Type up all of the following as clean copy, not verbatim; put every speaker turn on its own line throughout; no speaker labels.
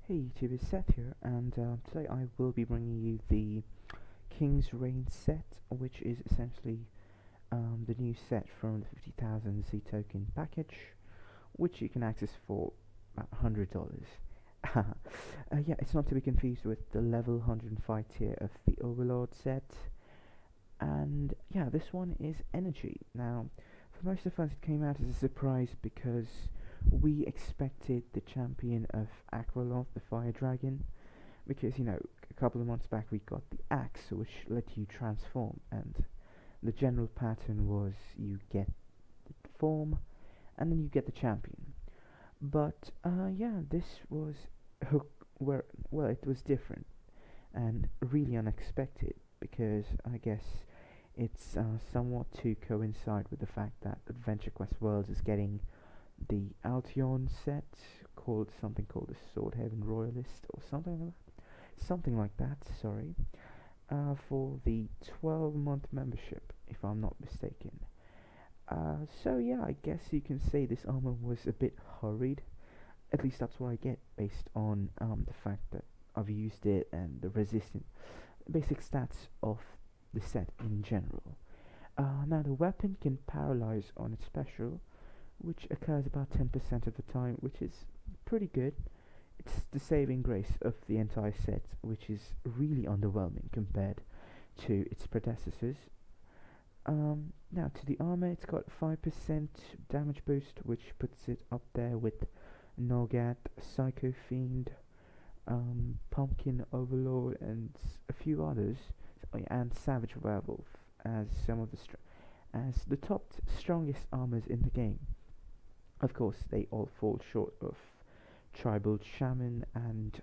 Hey YouTube, it's Seth here, and today I will be bringing you the King's Reign set, which is essentially the new set from the 50,000 Z token package, which you can access for about $100. Yeah, it's not to be confused with the level 105 tier of the Overlord set, and yeah, this one is energy. Now, for most of us, it came out as a surprise because we expected the champion of Akraloth, the Fire Dragon, because a couple of months back we got the axe, which let you transform, and the general pattern was you get the form, and then you get the champion. But yeah, this was hook where well, it was different and really unexpected because I guess it's somewhat to coincide with the fact that Adventure Quest Worlds is getting the Altion set called the Sword Haven Royalist or something like that. Sorry, for the 12-month membership, if I'm not mistaken. So yeah, I guess you can say this armor was a bit hurried. At least that's what I get based on the fact that I've used it and the basic stats of the set in general. Now the weapon can paralyze on its special, which occurs about 10% of the time, which is pretty good. It's the saving grace of the entire set, which is really underwhelming compared to its predecessors. Now to the armor, it's got 5% damage boost, which puts it up there with Nogat, Psycho Fiend, Pumpkin Overlord, and a few others, and Savage Werewolf as some of as the top strongest armors in the game. Of course, they all fall short of Tribal Shaman and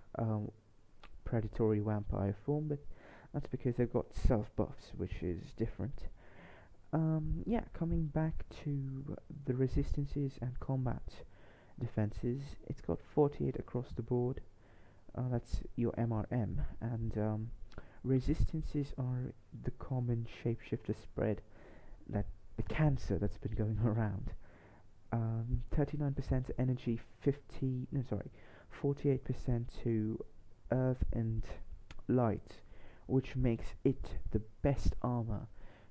Predatory Vampire form, but that's because they've got self buffs, which is different. Yeah, coming back to the resistances and combat defenses, it's got 48 across the board. That's your MRM, and resistances are the common shapeshifter spread, that the cancer that's been going around. 39% energy, 48% to earth and light, which makes it the best armor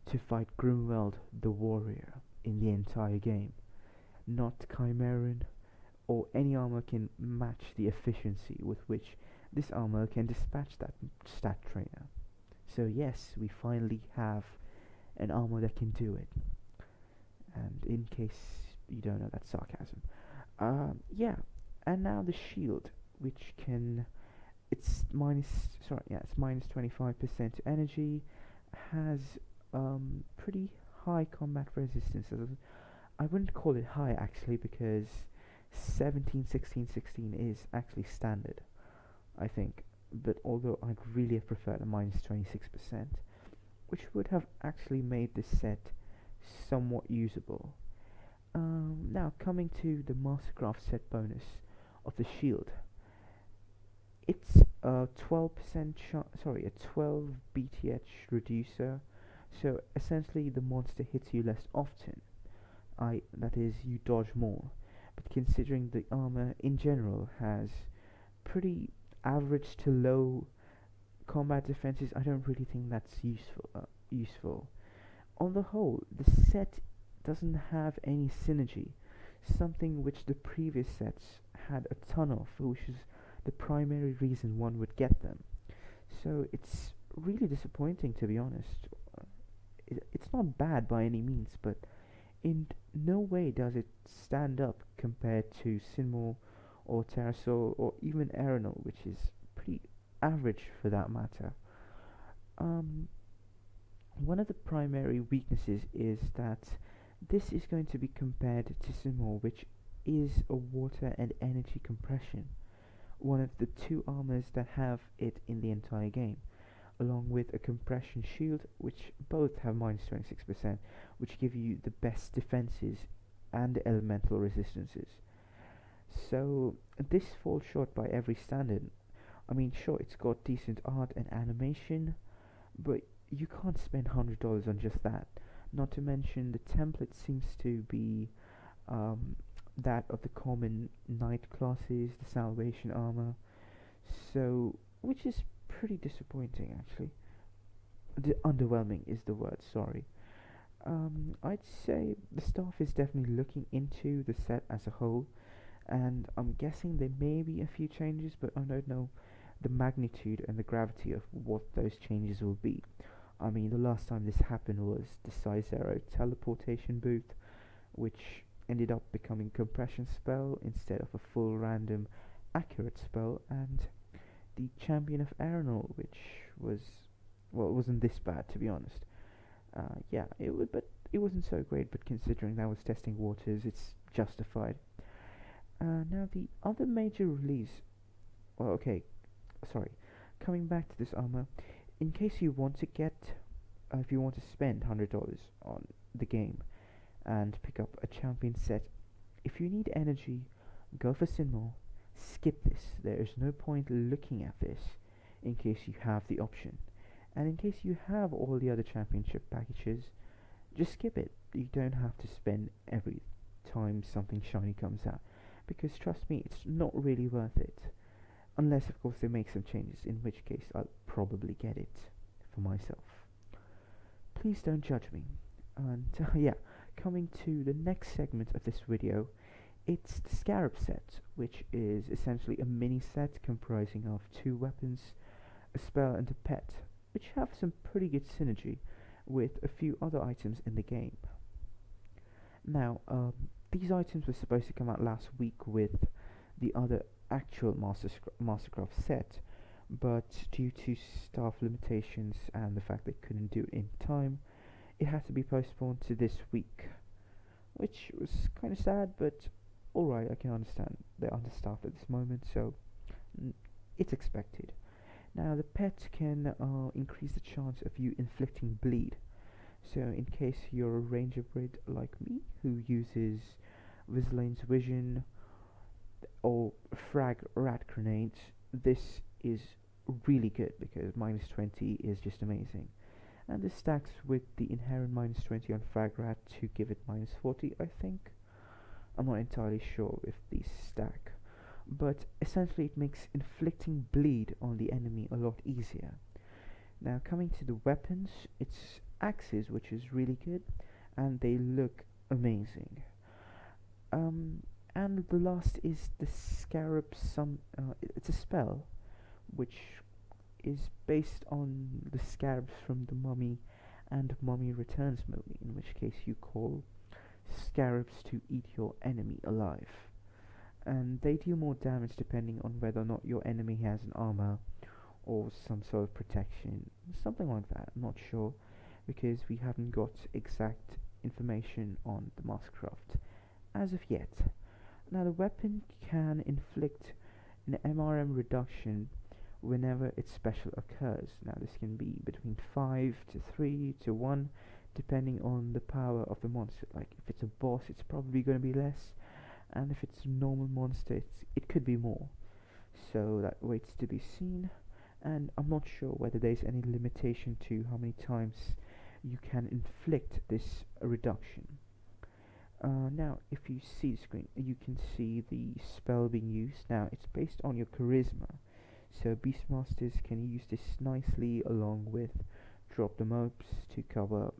to fight Grimweld the Warrior in the entire game. Not Chimeran or any armor can match the efficiency with which this armor can dispatch that stat trainer. So yes, we finally have an armor that can do it. And in case you don't know, that's sarcasm. Yeah, and now the shield, which can, it's minus 25% energy, has pretty high combat resistance. I wouldn't call it high actually, because 17, 16, 16 is actually standard, I think. But although I'd really have preferred a minus 26%, which would have actually made this set somewhat usable. Now coming to the Mastercraft set bonus of the shield, it's a 12 BTH reducer, so essentially the monster hits you less often. That is, you dodge more. But considering the armor in general has pretty average to low combat defenses, I don't really think that's useful. On the whole, the set doesn't have any synergy, something which the previous sets had a ton of, which is the primary reason one would get them. So it's really disappointing, to be honest. It's not bad by any means, but in no way does it stand up compared to Sinmore or Terrasol or even Aeronol, which is pretty average for that matter. One of the primary weaknesses is that this is going to be compared to Sinmore, which is a water and energy compression, one of the two armors that have it in the entire game, along with a compression shield, which both have minus 26%, which give you the best defenses and elemental resistances. So this falls short by every standard. I mean, sure, it's got decent art and animation, but you can't spend $100 on just that. Not to mention the template seems to be that of the common knight classes, the salvation armor, So, which is pretty disappointing actually. Underwhelming is the word, sorry. I'd say the staff is definitely looking into the set as a whole, and I'm guessing there may be a few changes, but I don't know the magnitude and the gravity of what those changes will be. I mean, the last time this happened was the Size Zero teleportation booth, which ended up becoming compression spell instead of a full random accurate spell, and the Champion of Aeronol, which was, well, it wasn't this bad to be honest. Yeah, it would, but it wasn't so great. But considering that was testing waters, it's justified. Now the other major release. Well, okay, sorry. Coming back to this armor, in case you want to get, if you want to spend $100 on the game and pick up a champion set, if you need energy, go for Sinmore. Skip this. There is no point looking at this in case you have the option. And in case you have all the other championship packages, just skip it. You don't have to spend every time something shiny comes out, because trust me, it's not really worth it. Unless of course they make some changes, in which case I'll probably get it for myself. Please don't judge me. And yeah, coming to the next segment of this video, it's the Scarab Set, which is essentially a mini set comprising of 2 weapons, a spell and a pet, which have some pretty good synergy with a few other items in the game. Now, these items were supposed to come out last week with the other actual Mastercraft set, but due to staff limitations and the fact they couldn't do it in time, it had to be postponed to this week, which was kind of sad, but alright, I can understand they're understaffed at this moment, so it's expected. Now, the pet can increase the chance of you inflicting bleed. So, in case you're a ranger breed like me, who uses Vislane's Vision or Frag Rat Grenades, this is really good because minus 20 is just amazing. And this stacks with the inherent minus 20 on Frag Rat to give it minus 40, I think. I'm not entirely sure if these stack, but essentially it makes inflicting bleed on the enemy a lot easier. Now, coming to the weapons, it's axes, which is really good, and they look amazing. And the last is the Scarab. It's a spell which is based on the scarabs from the Mummy and Mummy Returns movie, in which case you call scarabs to eat your enemy alive, and they deal more damage depending on whether or not your enemy has an armor or some sort of protection, something like that. I'm not sure because we haven't got exact information on the Mastercraft as of yet. Now, the weapon can inflict an MRM reduction whenever its special occurs. Now, this can be between 5 to 3 to 1 depending on the power of the monster. Like, if it's a boss, it's probably going to be less, and if it's a normal monster, it could be more. So that waits to be seen, and I'm not sure whether there's any limitation to how many times you can inflict this reduction. Now, if you see the screen, you can see the spell being used. Now, it's based on your charisma, so Beastmasters can use this nicely along with Drop the Mopes to cover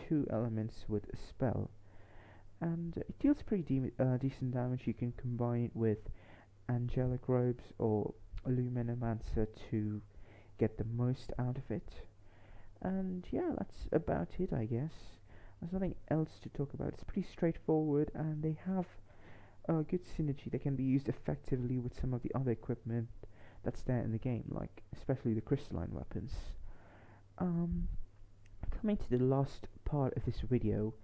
2 elements with a spell, and it deals pretty decent damage. You can combine it with Angelic Robes or Luminomancer to get the most out of it. And yeah, that's about it, I guess. There's nothing else to talk about. It's pretty straightforward, and they have a good synergy that can be used effectively with some of the other equipment that's there in the game, like especially the crystalline weapons. Coming to the last part of this video,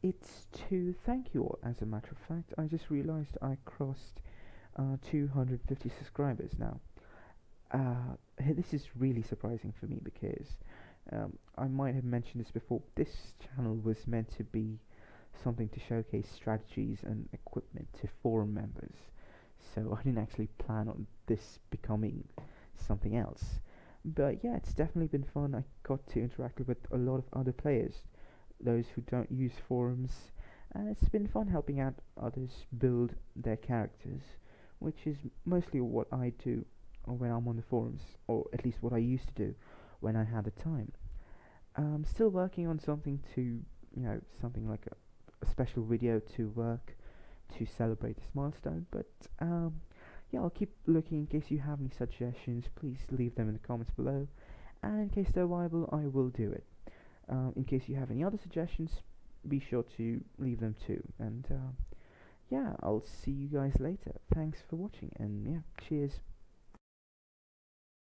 it's to thank you all. As a matter of fact, I just realized I crossed 250 subscribers now. This is really surprising for me because I might have mentioned this before. This channel was meant to be something to showcase strategies and equipment to forum members, so I didn't actually plan on this becoming something else. But yeah, it's definitely been fun. I got to interact with a lot of other players, those who don't use forums, and it's been fun helping out others build their characters, which is mostly what I do when I'm on the forums, or at least what I used to do when I had the time. I'm still working on something to, something like a special video to work to celebrate this milestone, but yeah, I'll keep looking. In case you have any suggestions, please leave them in the comments below, and in case they're viable, I will do it. In case you have any other suggestions, be sure to leave them too, and yeah, I'll see you guys later. Thanks for watching, and yeah, cheers.